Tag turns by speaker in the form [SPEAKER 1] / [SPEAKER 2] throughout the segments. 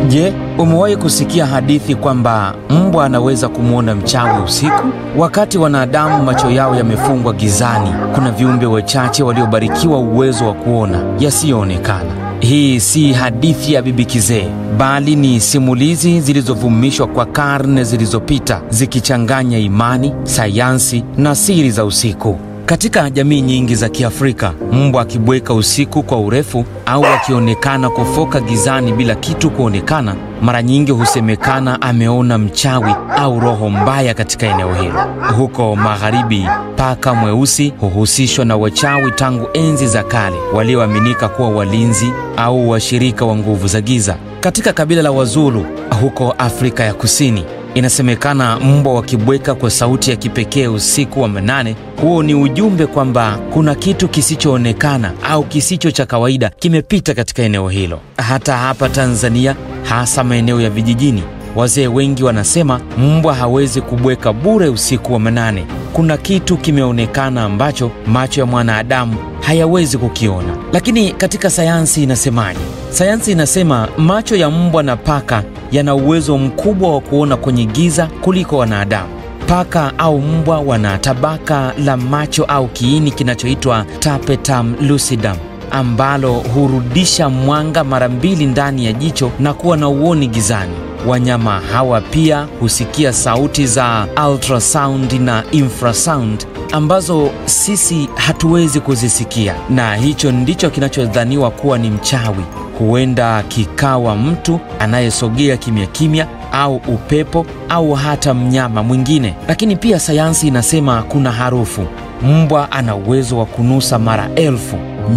[SPEAKER 1] Je, umewahi kusikia hadithi kwamba mbwa anaweza kumwona mchawi usiku? Wakati wanadamu macho yao yamefungwa gizani, kuna viumbe wachache waliobarikiwa uwezo wa kuona yasiyoonekana. Hii si hadithi ya bibi kizee, bali ni simulizi zilizovumishwa kwa karne zilizopita, zikichanganya imani, sayansi na siri za usiku. Katika jamii nyingi za Kiafrika, mbwa akibweka usiku kwa urefu au akionekana kufoka gizani bila kitu kuonekana, mara nyingi husemekana ameona mchawi au roho mbaya katika eneo hilo. Huko magharibi, paka mweusi huhusishwa na wachawi tangu enzi za kale, walioaminika kuwa walinzi au washirika wa nguvu za giza. Katika kabila la Wazulu huko Afrika ya Kusini, inasemekana mbwa wakibweka kwa sauti ya kipekee usiku wa manane, huo ni ujumbe kwamba kuna kitu kisichoonekana au kisicho cha kawaida kimepita katika eneo hilo. Hata hapa Tanzania, hasa maeneo ya vijijini, wazee wengi wanasema mbwa hawezi kubweka bure usiku wa manane. Kuna kitu kimeonekana ambacho macho ya mwanadamu hayawezi kukiona. Lakini katika sayansi inasemaje? Sayansi inasema macho ya mbwa na paka yana uwezo mkubwa wa kuona kwenye giza kuliko wanadamu. Paka au mbwa wana tabaka la macho au kiini kinachoitwa tapetum lucidum, ambalo hurudisha mwanga mara mbili ndani ya jicho na kuwa na uoni gizani. Wanyama hawa pia husikia sauti za ultrasound na infrasound ambazo sisi hatuwezi kuzisikia, na hicho ndicho kinachodhaniwa kuwa ni mchawi. Huenda kikawa mtu anayesogea kimya kimya, au upepo, au hata mnyama mwingine. Lakini pia sayansi inasema kuna harufu. Mbwa ana uwezo wa kunusa mara 1000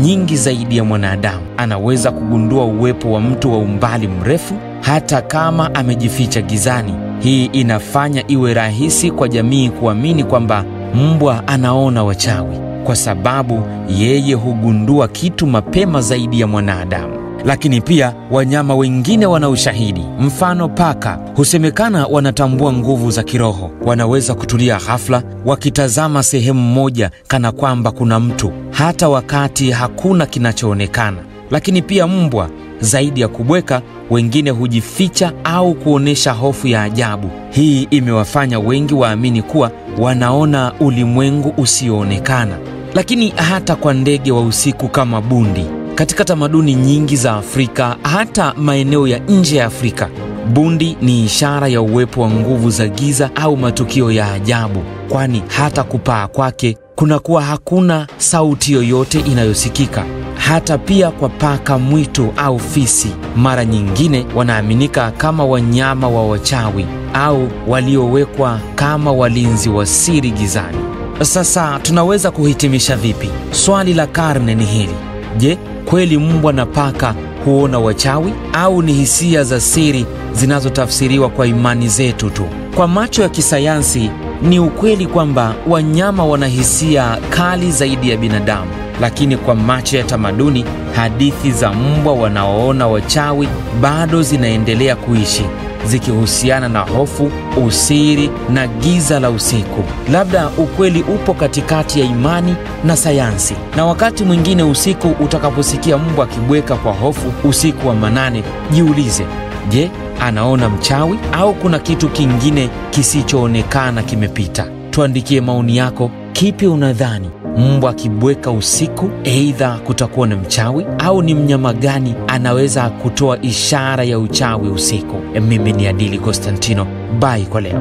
[SPEAKER 1] nyingi zaidi ya mwanadamu. Anaweza kugundua uwepo wa mtu wa umbali mrefu hata kama amejificha gizani. Hii inafanya iwe rahisi kwa jamii kuamini kwamba mbwa anaona wachawi, kwa sababu yeye hugundua kitu mapema zaidi ya mwanadamu. Lakini pia wanyama wengine wana ushahidi. Mfano, paka husemekana wanatambua nguvu za kiroho. Wanaweza kutulia ghafla wakitazama sehemu moja kana kwamba kuna mtu, hata wakati hakuna kinachoonekana. Lakini pia mbwa, zaidi ya kubweka, wengine hujificha au kuonesha hofu ya ajabu. Hii imewafanya wengi waamini kuwa wanaona ulimwengu usioonekana. Lakini hata kwa ndege wa usiku kama bundi, katika tamaduni nyingi za Afrika, hata maeneo ya nje ya Afrika, bundi ni ishara ya uwepo wa nguvu za giza au matukio ya ajabu, kwani hata kupaa kwake kunakuwa hakuna sauti yoyote inayosikika. Hata pia kwa paka mwitu au fisi, mara nyingine wanaaminika kama wanyama wa wachawi au waliowekwa kama walinzi wa siri gizani. Sasa tunaweza kuhitimisha vipi? Swali la karne ni hili: je, kweli mbwa na paka huona wachawi, au ni hisia za siri zinazotafsiriwa kwa imani zetu tu? Kwa macho ya kisayansi, ni ukweli kwamba wanyama wana hisia kali zaidi ya binadamu. Lakini kwa macho ya tamaduni, hadithi za mbwa wanaoona wachawi bado zinaendelea kuishi, zikihusiana na hofu, usiri na giza la usiku. Labda ukweli upo katikati ya imani na sayansi. Na wakati mwingine usiku utakaposikia mbwa akibweka kwa hofu usiku wa manane, jiulize, je, anaona mchawi au kuna kitu kingine kisichoonekana kimepita? Tuandikie maoni yako. Kipi unadhani? Mbwa akibweka usiku, aidha kutakuwa na mchawi, au ni mnyama gani anaweza kutoa ishara ya uchawi usiku? Mimi ni Adili Constantino. Bye kwa leo.